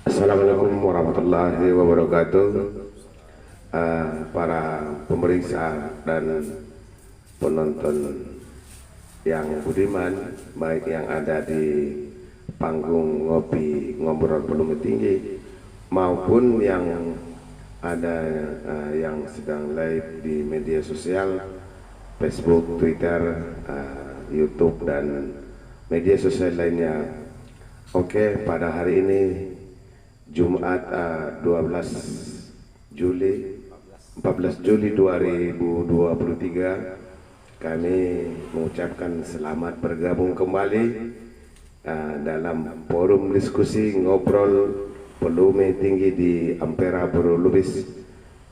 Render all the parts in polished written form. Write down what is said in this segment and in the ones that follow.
Assalamualaikum warahmatullahi wabarakatuh. Para pemeriksa dan penonton yang budiman, baik yang ada di panggung ngopi ngobrol volume tinggi maupun yang ada yang sedang live di media sosial, Facebook, Twitter, YouTube dan media sosial lainnya. Oke, pada hari ini Jumat 14 Juli 2023 kami mengucapkan selamat bergabung kembali dalam forum diskusi ngobrol volume tinggi di Ampera Buru Lubis,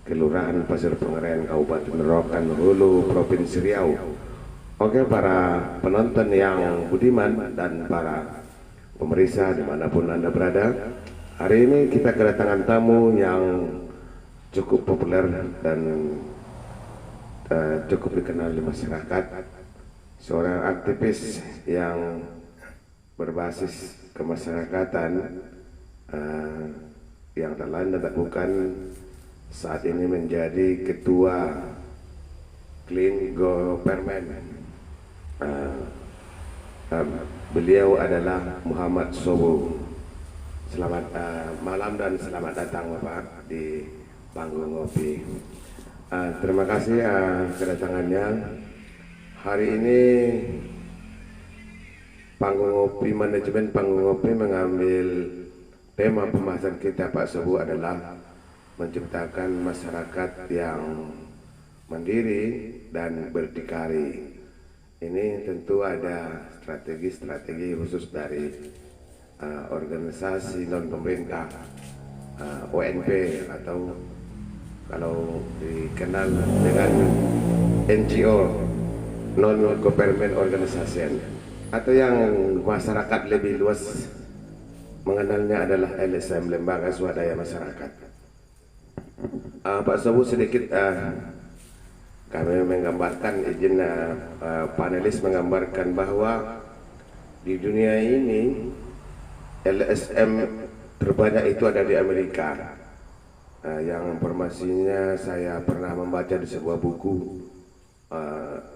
Kelurahan Pasir Pengerean, Kabupaten Rokan Hulu, Provinsi Riau. Oke, para penonton yang budiman dan para pemeriksa dimanapun Anda berada, hari ini kita kedatangan tamu yang cukup populer dan cukup dikenal di masyarakat, seorang aktivis yang berbasis kemasyarakatan yang tak lain dan tak bukan saat ini menjadi ketua Clean Government. Beliau adalah Muhammad Sobo. Selamat malam dan selamat datang Bapak di panggung ngopi. Terima kasih kedatangannya. Hari ini panggung ngopi, manajemen panggung ngopi mengambil tema pembahasan kita Pak Sobo adalah menciptakan masyarakat yang mandiri dan berdikari. Ini tentu ada strategi-strategi khusus dari organisasi non pemerintah, ONP atau kalau dikenal dengan NGO, non government organization, atau yang masyarakat lebih luas mengenalnya adalah LSM, Lembaga Swadaya Masyarakat. Pak Sobo, sedikit kami menggambarkan, izin panelis menggambarkan bahwa di dunia ini LSM terbanyak itu ada di Amerika. Yang informasinya saya pernah membaca di sebuah buku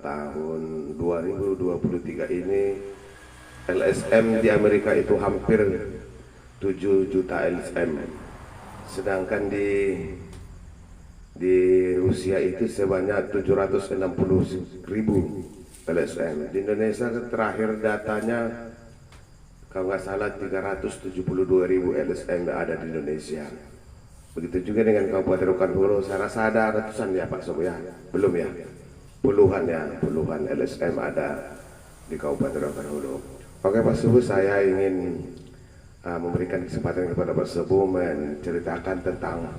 tahun 2023 ini, LSM di Amerika itu hampir 7 juta LSM, sedangkan di Rusia itu sebanyak 760.000 LSM. Di Indonesia terakhir datanya kalau nggak salah 372.000 LSM ada di Indonesia. Begitu juga dengan Kabupaten Rokan Hulu, saya rasa ada ratusan ya Pak Sobo ya? Belum ya? Puluhan LSM ada di Kabupaten Rokan Hulu. Oke Pak Sobo, saya ingin memberikan kesempatan kepada Pak Sobo menceritakan tentang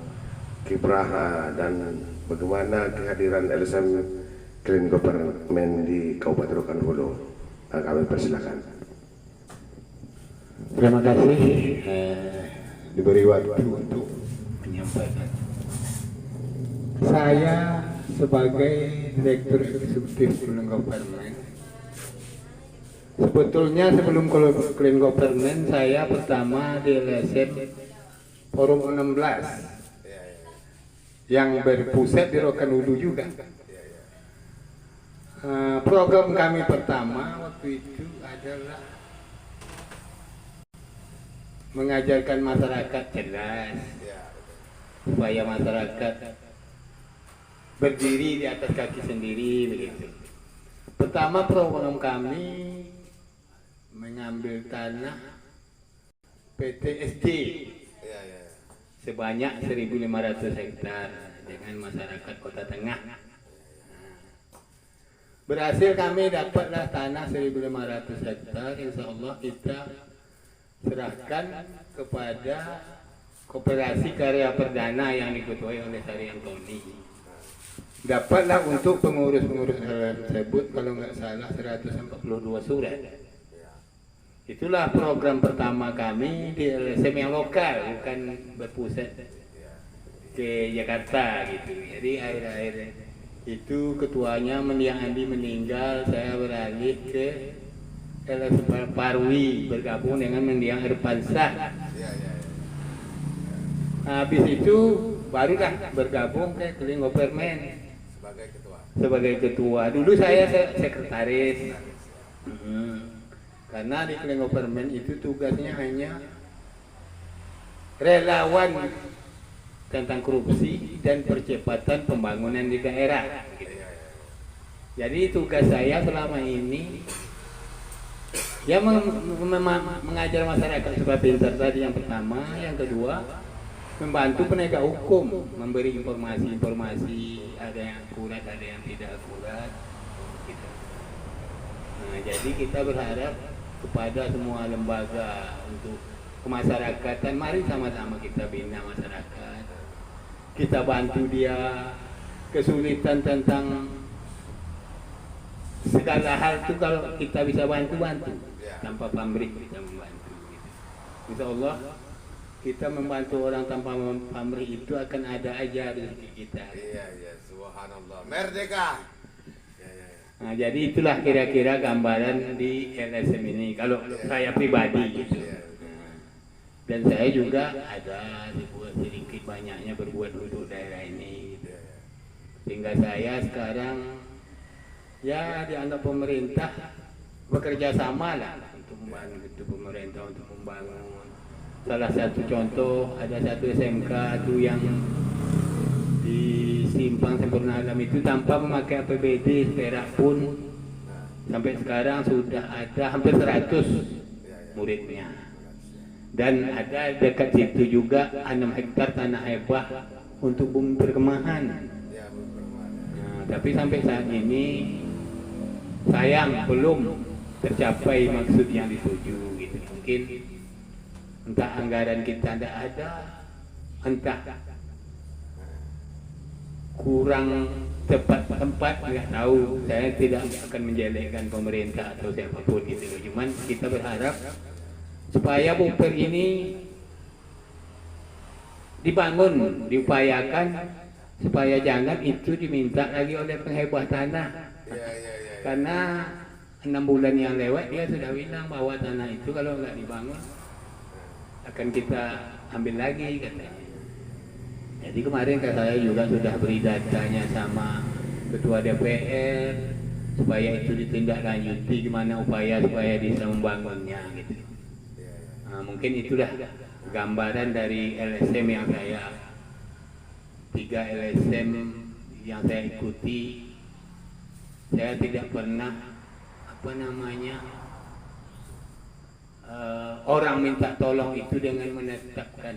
kiprah dan bagaimana kehadiran LSM Clean Government di Kabupaten Rokan Hulu. Kami persilakan. Terima kasih diberi waktu untuk menyampaikan. Saya sebagai Direktur Eksekutif Clean Government, sebetulnya sebelum Clean Government saya pertama di LSM Forum 16 yang berpusat di Rokan Hulu juga. Program kami pertama waktu itu adalah mengajarkan masyarakat jelas supaya masyarakat berdiri di atas kaki sendiri begitu. Pertama program kami mengambil tanah PTSD sebanyak 1.500 hektar dengan masyarakat Kota Tengah. Berhasil kami dapatlah tanah 1.500 hektar, insya Allah kita serahkan kepada Koperasi Karya Perdana yang diketuai oleh Sari Antoni. Dapatlah untuk pengurus-pengurus tersebut kalau nggak salah 142 surat. Itulah program pertama kami di LSM yang lokal, bukan berpusat ke Jakarta gitu. Jadi akhir-akhir Itu ketuanya Mendiang Andi meninggal, saya beralih ke LSM Parwi bergabung dengan Mendiang Irfansah. Habis itu barulah bergabung ke Keling Permen sebagai ketua. Dulu saya sekretaris. Karena di Keling Permen itu tugasnya hanya relawan tentang korupsi dan percepatan pembangunan di daerah. Jadi tugas saya selama ini ya mengajar masyarakat supaya pintar tadi yang pertama, yang kedua membantu penegak hukum, memberi informasi-informasi, ada yang akurat, ada yang tidak akurat. Gitu. Nah, jadi kita berharap kepada semua lembaga untuk kemasyarakatan, mari sama-sama kita bina masyarakat. Kita bantu dia kesulitan tentang segala hal itu kalau kita bisa bantu tanpa pamrih kita membantu. Insya Allah kita membantu orang tanpa pamrih itu akan ada aja rezeki kita. Iya, subhanallah. Merdeka. Nah, jadi itulah kira-kira gambaran di LSM ini kalau saya pribadi gitu. Dan saya juga ada sedikit banyaknya berbuat untuk daerah ini. Sehingga saya sekarang ya dianggap pemerintah bekerja sama lah untuk membantu pemerintah untuk membangun. Salah satu contoh ada satu SMK itu yang di Simpang Sempurna Alam itu tanpa memakai APBD perak pun sampai sekarang sudah ada hampir 100 muridnya. Dan ada dekat situ juga 6 hektar tanah hebah untuk bumi perkemahan. Nah, tapi sampai saat ini sayang belum tercapai maksud yang dituju gitu. Mungkin entah anggaran kita tidak ada, entah kurang tepat tempat, nggak tahu. Saya tidak akan menjelekkan pemerintah atau siapapun gitu. Cuman kita berharap supaya bumper ini dibangun, diupayakan supaya jangan itu diminta lagi oleh penghebah tanah. Karena 6 bulan yang lewat dia sudah bilang bahwa tanah itu kalau nggak dibangun akan kita ambil lagi katanya. Jadi kemarin saya juga sudah beri datanya sama Ketua DPR supaya itu ditindaklanjuti gimana upaya supaya bisa membangunnya gitu. Nah, mungkin itulah gambaran dari LSM yang 3 LSM yang saya ikuti. Saya tidak pernah orang minta tolong itu dengan menetapkan.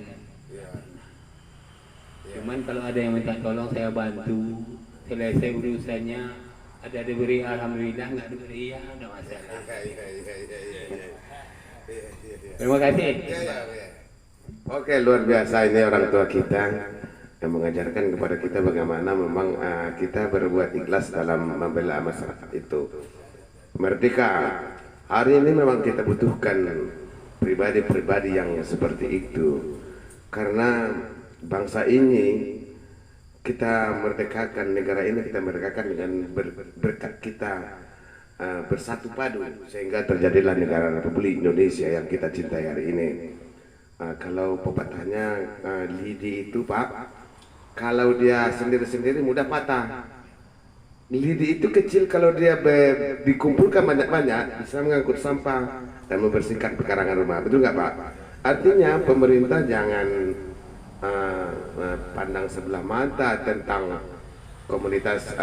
Cuman kalau ada yang minta tolong saya bantu, selesai urusannya, ada diberi alhamdulillah, nggak diberi ya ada masalah. Terima kasih. Oke, luar biasa ini orang tua kita yang mengajarkan kepada kita bagaimana memang kita berbuat ikhlas dalam membela masyarakat itu. Merdeka. Hari ini memang kita butuhkan pribadi-pribadi yang seperti itu. Karena bangsa ini kita merdekakan, negara ini kita merdekakan dengan berkat kita bersatu padu sehingga terjadilah negara Republik Indonesia yang kita cintai hari ini. Kalau pepatahnya lidi itu Pak, kalau dia sendiri-sendiri mudah patah. Lidi itu kecil, kalau dia dikumpulkan banyak-banyak bisa mengangkut sampah dan membersihkan pekarangan rumah. Betul nggak Pak? Artinya pemerintah jangan pandang sebelah mata tentang komunitas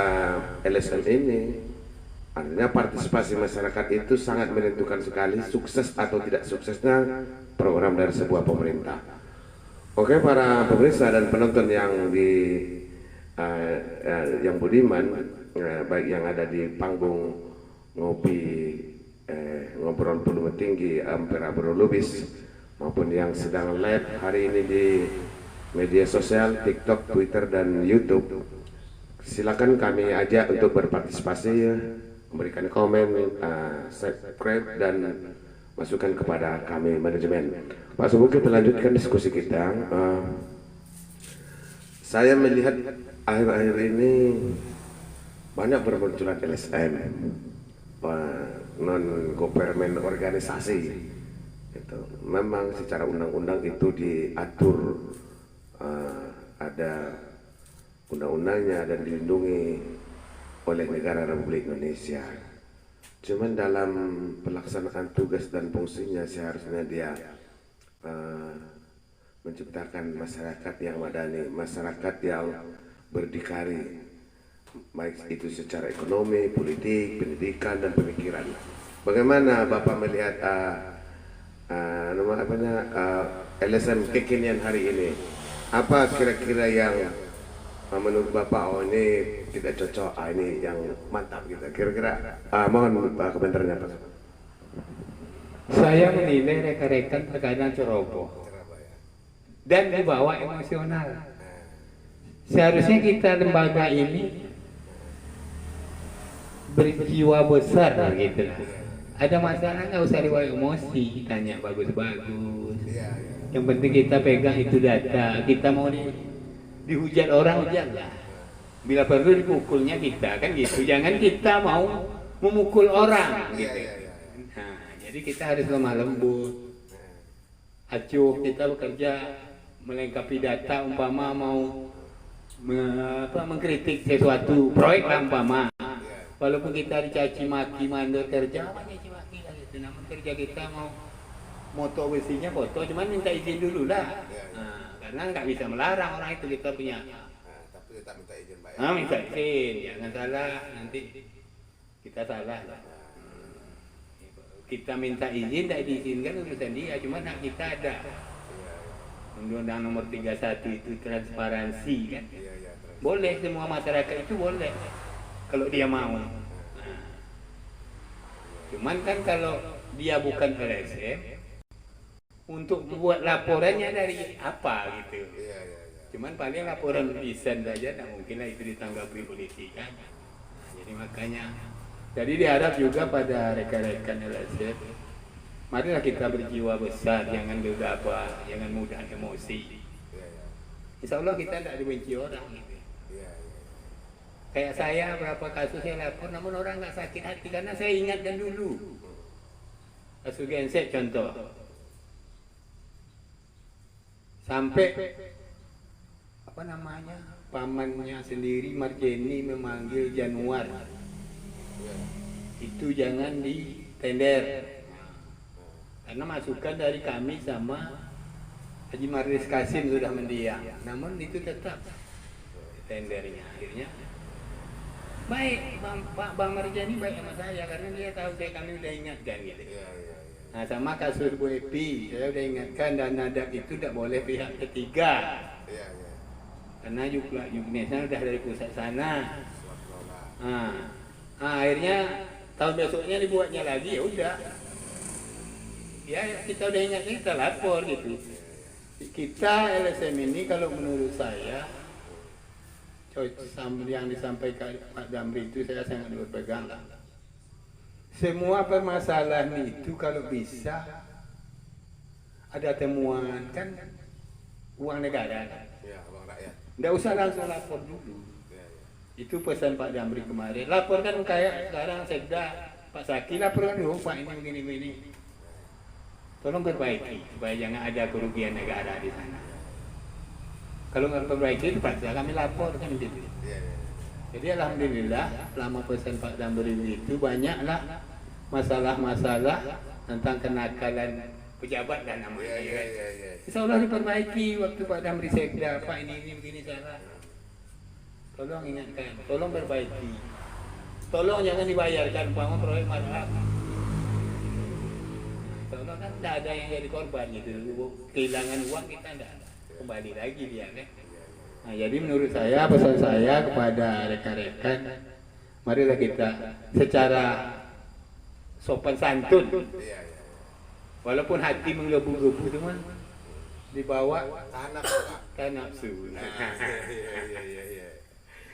LSM ini. Artinya partisipasi masyarakat itu sangat menentukan sekali sukses atau tidak suksesnya program dari sebuah pemerintah. Oke, para pemirsa dan penonton yang yang budiman, baik yang ada di panggung ngopi ngobrol Puluh Tinggi Ampera Bro Lubis maupun yang sedang live hari ini di media sosial TikTok, Twitter dan YouTube, silakan kami ajak untuk berpartisipasi, memberikan komen, subscribe dan masukan kepada kami manajemen. Pak Subuh, kita lanjutkan diskusi kita. Saya melihat akhir-akhir ini banyak bermunculan LSM, non government organisasi. Itu memang secara undang-undang itu diatur, ada undang-undangnya dan dilindungi oleh negara Republik Indonesia. Cuman dalam pelaksanaan tugas dan fungsinya seharusnya dia menciptakan masyarakat yang madani, masyarakat yang berdikari, baik itu secara ekonomi, politik, pendidikan dan pemikiran. Bagaimana Bapak melihat LSM kekinian hari ini? Apa kira-kira yang menurut Bapak, oh ini tidak cocok, ini yang mantap gitu. Kira-kira mohon komentarnya Pak. Saya menilai rekan-rekan terkadang ceroboh dan dibawa emosional. Seharusnya kita lembaga ini berjiwa besar gitu lah. Ada masalah nggak usah dibawa emosi, tanya bagus-bagus. Yang penting kita pegang itu data. Kita mau dihujat orang, hujat lah. Bila perlu dipukulnya kita, kan gitu. Jangan kita mau memukul orang gitu. Nah, jadi kita harus lemah lembut. Acuh, kita bekerja melengkapi data, umpama mau mengkritik sesuatu proyek lah umpama. Walaupun kita dicaci maki mandor kerja, apa caci maki lah gitu. Namun kerja kita mau moto besinya foto, cuman minta izin dulu lah. Nah, karena nggak bisa melarang orang itu, kita punya. Tapi tetap minta izin Pak. Minta izin, jangan salah nanti kita salah. Kita minta izin, tidak diizinkan urusan dia, cuman hak kita ada. Undang-Undang nomor 31 itu transparansi kan. Boleh, semua masyarakat itu boleh kalau dia mau. Cuman kan kalau dia bukan LSM, untuk buat laporannya dari apa gitu. Cuman paling laporan lisan saja, tak mungkinlah itu ditanggapi polisi kan. Jadi makanya, jadi diharap juga pada rekan-rekan LSM, marilah kita berjiwa besar, jangan gegabah, jangan mudah emosi. Insya Allah kita tidak dibenci orang gitu. Kayak saya berapa kasus saya lapor, namun orang nggak sakit hati karena saya ingatkan dulu. Kasus Genset contoh, sampai apa namanya, pamannya sendiri Marjeni memanggil Januar, itu jangan ditender karena masukan dari kami sama Haji Maris Kasim sudah mendiang, namun itu tetap tendernya. Akhirnya baik, Bang Marjani baik sama saya karena dia tahu kami udah ingatkan gitu. Nah sama kasus Bu Epi, saya udah ingatkan dan nadak itu tidak boleh pihak ketiga. Karena Yugnesnya udah dari pusat sana. Akhirnya tahun besoknya dibuatnya lagi, ya udah. Ya kita udah ingatkan, kita lapor gitu. Kita LSM ini kalau menurut saya, yang disampaikan Pak Damri itu saya sangat berpegang. Semua permasalahan itu kalau bisa ada temuan kan uang negara. Uang rakyat. Nggak usah langsung lapor dulu. Itu pesan Pak Damri kemarin. Laporkan kayak sekarang Sekda Pak Saki, laporkan dulu Pak ini begini. Tolong perbaiki supaya jangan ada kerugian negara di sana. Kalau nggak perbaiki itu pasti kami lapor kan gitu. Jadi alhamdulillah selama pesan Pak Damri itu banyaklah masalah-masalah tentang kenakalan pejabat dan namanya. Insya Allah diperbaiki waktu Pak Damri Sekda, Pak ini begini salah. Tolong ingatkan, tolong perbaiki. Tolong jangan dibayarkan umpama proyek marah. Tolong kan tidak ada yang jadi korban gitu. Kehilangan uang kita tidak kembali lagi dia kan. Nah, jadi menurut saya, pesan saya kepada rekan-rekan, marilah kita secara sopan santun, walaupun hati menggebu-gebu cuman dibawa ke nafsu.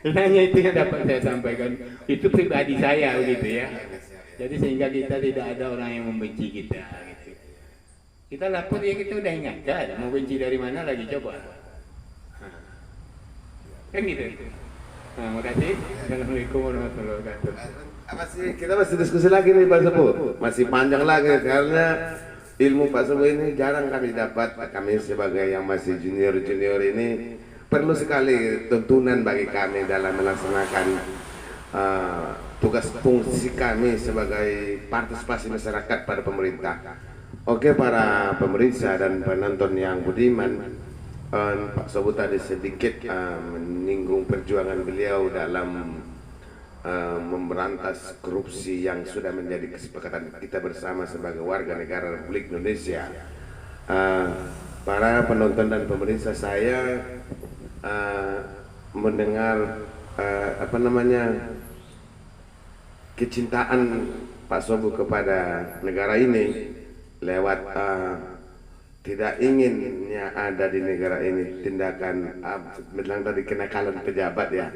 Hanya itu yang dapat saya sampaikan. Itu pribadi saya gitu ya. Jadi sehingga kita tidak ada orang yang membenci kita. Gitu. Kita lapor ya, kita udah ingatkan. Mau benci dari mana lagi coba? Kan gitu. Nah, makasih. Assalamualaikum warahmatullahi wabarakatuh. Apa sih kita masih diskusi lagi nih Pak Sepuh, masih panjang lagi karena ilmu Pak Sepuh ini jarang kami dapat. Kami sebagai yang masih junior ini perlu sekali tuntunan bagi kami dalam melaksanakan tugas fungsi kami sebagai partisipasi masyarakat pada pemerintah. Oke, para pemerintah dan penonton yang budiman, Pak Sobu tadi sedikit menyinggung perjuangan beliau dalam memberantas korupsi yang sudah menjadi kesepakatan kita bersama sebagai warga negara Republik Indonesia. Para penonton dan pemirsa, saya mendengar kecintaan Pak Sobu kepada negara ini lewat tidak inginnya ada di negara ini tindakan bilang tadi kenakalan pejabat ya.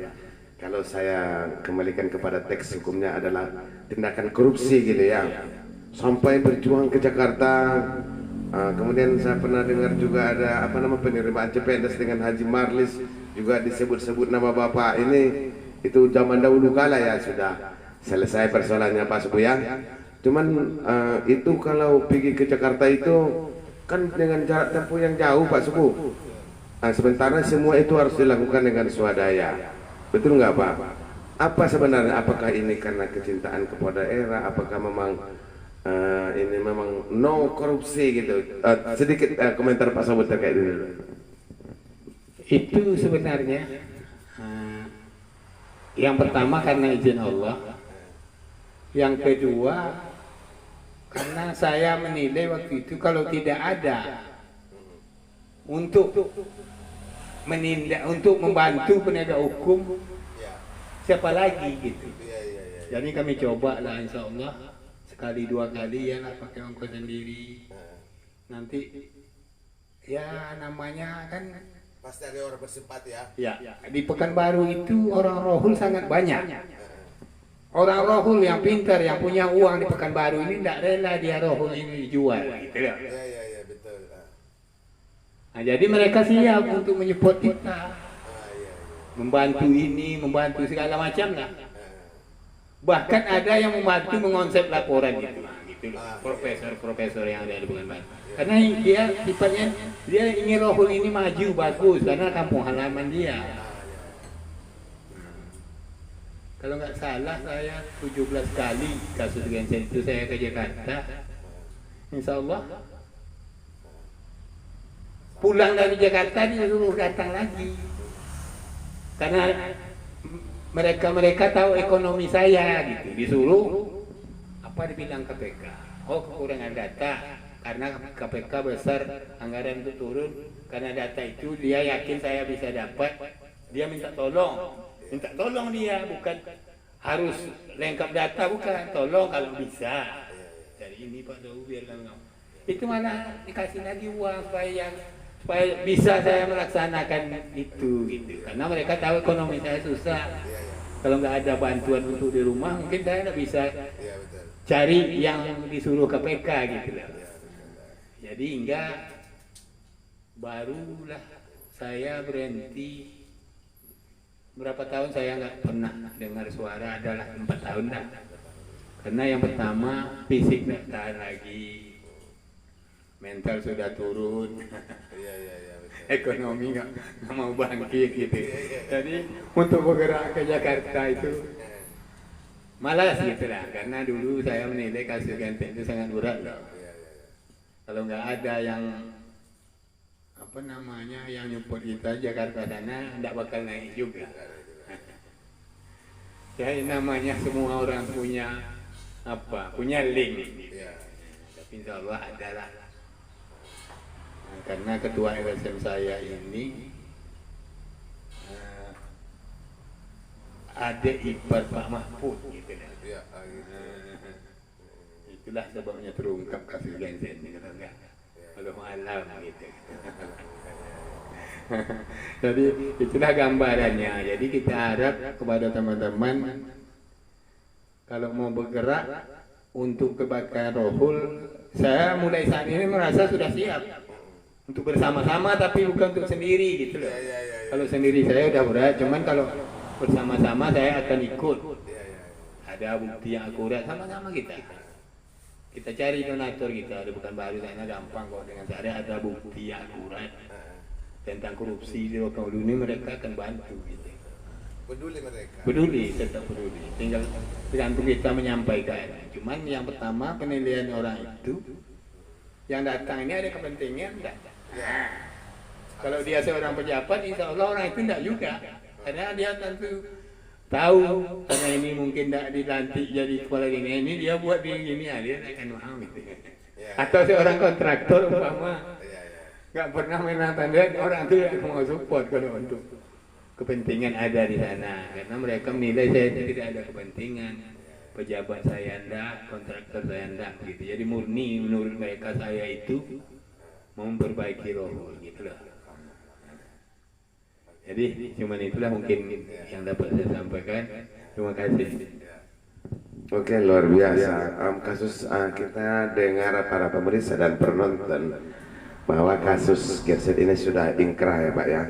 Kalau saya kembalikan kepada teks hukumnya adalah tindakan korupsi gitu ya. Sampai berjuang ke Jakarta. Kemudian saya pernah dengar juga ada penerimaan CPNS dengan Haji Marlis juga disebut-sebut nama bapak ini. Itu zaman dahulu kala ya, sudah selesai persoalannya Pak Suku ya. Cuman itu kalau pergi ke Jakarta itu kan dengan jarak tempuh yang jauh Pak Suku. Sementara semua itu harus dilakukan dengan swadaya. Betul nggak Pak? Apa sebenarnya? Apakah ini karena kecintaan kepada daerah? Apakah memang ini memang no korupsi gitu? Sedikit komentar Pak Sobat terkait ini. Itu sebenarnya yang pertama karena izin Allah. Yang kedua karena saya menilai waktu itu kalau tidak ada untuk menindak, untuk membantu penegak hukum, siapa lagi gitu. Jadi kami coba lah, insya Allah sekali dua kali ya lah pakai ongkos sendiri. Nanti ya namanya kan Pasti ada orang bersimpati ya. ya di Pekanbaru itu orang rohul sangat banyak. Orang rohul yang pintar, yang punya uang di Pekanbaru ini tidak rela dia rohul ini dijual gitu ya. Iya betul. Nah, jadi mereka siap untuk menyupport kita, membantu ini, membantu segala macam lah. Bahkan ada yang membantu mengonsep laporan gitu, profesor-profesor yang ada di Pekanbaru. Karena dia sifatnya dia ingin rohul ini maju bagus karena kampung halaman dia. Kalau nggak salah saya 17 kali kasus gensen itu saya ke Jakarta. Insya Allah pulang dari Jakarta dia suruh datang lagi karena mereka tahu ekonomi saya gitu, disuruh dibilang KPK, kekurangan data karena KPK besar anggaran itu turun, karena data itu dia yakin saya bisa dapat, dia minta tolong dia, bukan harus lengkap data, bukan, tolong kalau bisa dari ini Pak Dawu biar kamu, itu malah dikasih lagi uang supaya bisa saya melaksanakan itu gitu, karena mereka tahu ekonomi saya susah. Kalau nggak ada bantuan untuk di rumah mungkin saya nggak bisa cari yang disuruh KPK gitu lah. Jadi hingga barulah saya berhenti. Berapa tahun saya nggak pernah dengar suara, adalah 4 tahun dah. Karena yang pertama fisik nggak tahan lagi, mental sudah turun, ekonomi nggak mau bangkit gitu. Jadi untuk bergerak ke Jakarta itu malas gitu lah. Karena dulu saya menilai kasus Genteng itu sangat berat loh. Kalau nggak ada yang yang nyupport kita Jakarta sana, nggak bakal naik juga. Jadi namanya semua orang punya link. Tapi insya Allah adalah. Karena ketua LSM saya ini adik ipar Pak Mahfud gitu lah. Itulah sebabnya terungkap kasus Gensen ini, kalau enggak alam gitu. Jadi itulah gambarannya. Jadi kita harap kepada teman-teman kalau mau bergerak untuk kebaikan rohul, saya mulai saat ini merasa sudah siap untuk bersama-sama, tapi bukan untuk sendiri gitu loh. Kalau sendiri saya udah berat, cuman kalau bersama-sama saya akan ikut. Iya, iya. Ada bukti yang akurat, sama-sama kita. Kita cari donatur kita, ada bukan baru sana gampang kok dengan cara ada bukti yang akurat tentang korupsi di lokal ini mereka akan bantu gitu. Peduli mereka. Peduli, tetap peduli. Tinggal tergantung kita menyampaikan. Cuman yang pertama penilaian orang itu yang datang ini ada kepentingan enggak? Kalau dia seorang pejabat, insya Allah orang itu enggak juga. Karena dia tentu tahu karena ini mungkin tidak dilantik jadi kepala ini dia buat begini ya dia akan mau gitu. Atau seorang kontraktor umpama nggak pernah menantang dia orang itu yang mau support kalau untuk kepentingan ada di sana karena mereka menilai saya tidak ada kepentingan pejabat saya enggak, kontraktor saya enggak gitu. Jadi murni menurut mereka saya itu mau memperbaiki roh gitu loh. Jadi cuman itulah mungkin yang dapat saya sampaikan. Terima kasih. Oke, luar biasa. Kasus kita dengar para pemirsa dan penonton bahwa kasus Gerset ini sudah ingkrah ya Pak ya.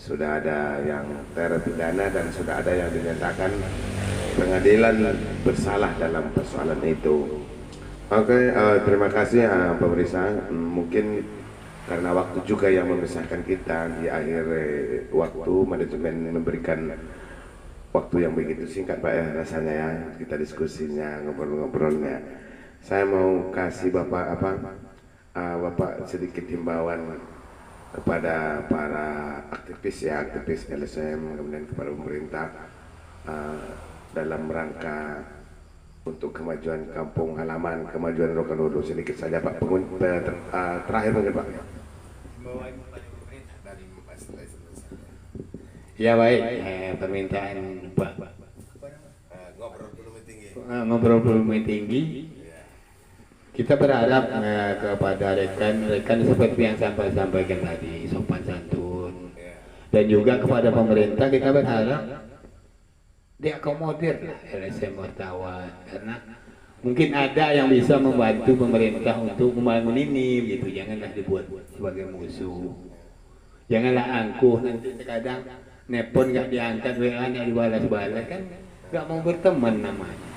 Sudah ada yang terpidana dan sudah ada yang dinyatakan pengadilan bersalah dalam persoalan itu. Oke, terima kasih pemirsa. Mungkin karena waktu juga yang memisahkan kita di akhir waktu, manajemen memberikan waktu yang begitu singkat Pak ya rasanya ya kita diskusinya ngobrol-ngobrolnya. Saya mau kasih Bapak Bapak sedikit himbauan kepada para aktivis ya, aktivis LSM, kemudian kepada pemerintah dalam rangka untuk kemajuan kampung halaman, kemajuan Rokan-Odo. Sedikit saja Pak, terakhir mungkin Pak. Ya baik, permintaan Pak. Ngobrol volume tinggi. Kita berharap kepada rekan-rekan seperti yang sampai sampaikan tadi, sopan santun, dan juga kepada pemerintah kita berharap diakomodir lah LSM wartawan karena mungkin ada yang bisa membantu pemerintah untuk membangun ini gitu. Janganlah dibuat sebagai musuh, janganlah angkuh nanti terkadang nepon nggak diangkat, WA nggak dibalas-balas kan nggak mau berteman namanya.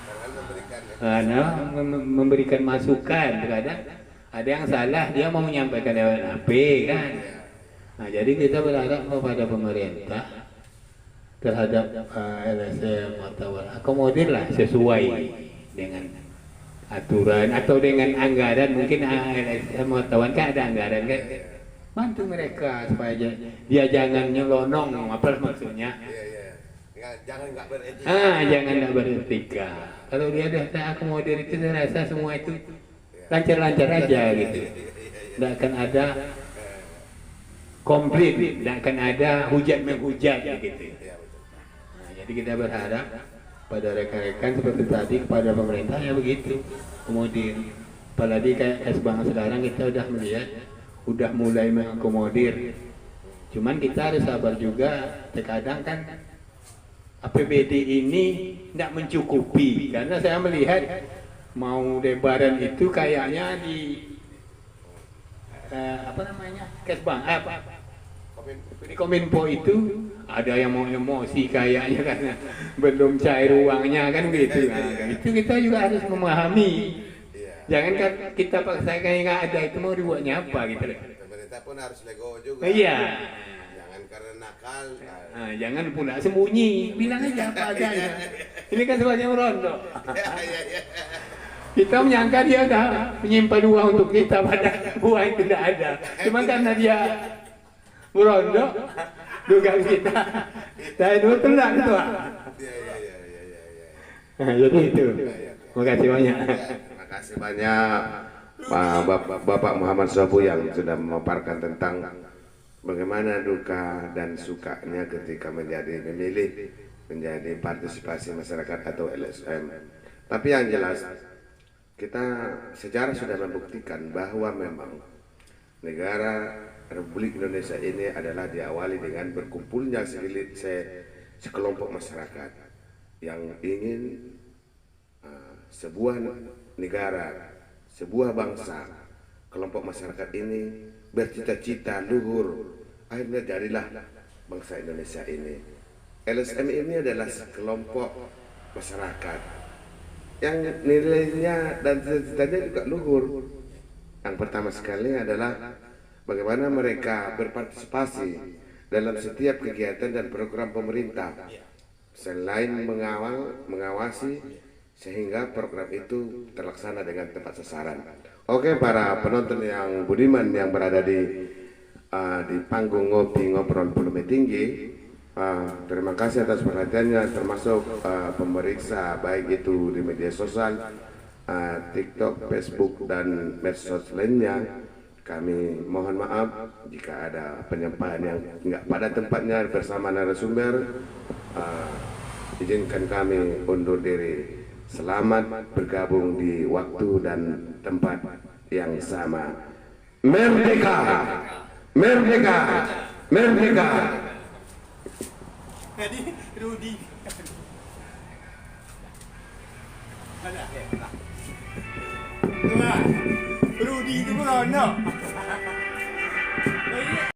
Memberikan masukan terkadang ada yang salah dia mau menyampaikan lewat HP kan. Nah jadi kita berharap kepada pemerintah terhadap LSM wartawan akomodir lah sesuai dengan aturan atau dengan anggaran. Mungkin LSM wartawan kan ada anggaran kan, bantu mereka supaya dia jangan nyelonong apa maksudnya. Jangan nggak beretika. Jangan nggak beretika. Kalau dia udah akomodir itu saya rasa semua itu lancar-lancar aja gitu. Tidak akan ada komplit, tidak akan ada hujat menghujat gitu. Nah, jadi kita berharap pada rekan-rekan seperti tadi kepada pemerintah ya begitu. Kemudian apalagi kayak Kesbang sekarang kita udah melihat udah mulai mengakomodir. Cuman kita harus sabar juga. Terkadang kan APBD ini tidak mencukupi karena saya melihat mau lebaran itu kayaknya di Kesbang di Kominfo itu ada yang mau emosi kayaknya karena belum cair uangnya kan gitu. Nah, itu kita juga harus memahami. Jangan kan kita paksakan yang nggak ada itu mau dibuatnya apa gitu. Pemerintah pun harus lego juga. Iya. Jangan karena nakal. Jangan pula sembunyi, bilang aja apa adanya. Ini kan sebagai merondo. Kita menyangka dia ada menyimpan uang untuk kita, padahal uang itu tidak ada. Cuma karena dia merondo, dugaan kita. Saya dulu tenang itu. Jadi itu. Terima kasih banyak. Terima kasih banyak Bapak Muhammad Sofu yang sudah memaparkan tentang bagaimana duka dan sukanya ketika memilih menjadi partisipasi masyarakat atau LSM. Tapi yang jelas kita sejarah sudah membuktikan bahwa memang negara Republik Indonesia ini adalah diawali dengan berkumpulnya sekelompok masyarakat yang ingin sebuah negara, sebuah bangsa. Kelompok masyarakat ini bercita-cita luhur, akhirnya jadilah bangsa Indonesia ini. LSM ini adalah sekelompok masyarakat yang nilainya dan cita-citanya juga luhur. Yang pertama sekali adalah bagaimana mereka berpartisipasi dalam setiap kegiatan dan program pemerintah, selain mengawasi sehingga program itu terlaksana dengan tepat sasaran. Oke, para penonton yang budiman yang berada di panggung ngopi ngobrol volume tinggi, terima kasih atas perhatiannya, termasuk pemeriksa baik itu di media sosial, TikTok, Facebook, dan medsos lainnya. Kami mohon maaf jika ada penyampaian yang nggak pada tempatnya bersama narasumber. Izinkan kami undur diri. Selamat bergabung di waktu dan tempat yang sama. Merdeka! Merdeka! Merdeka! Jadi Rudi. Rudi itu meronok.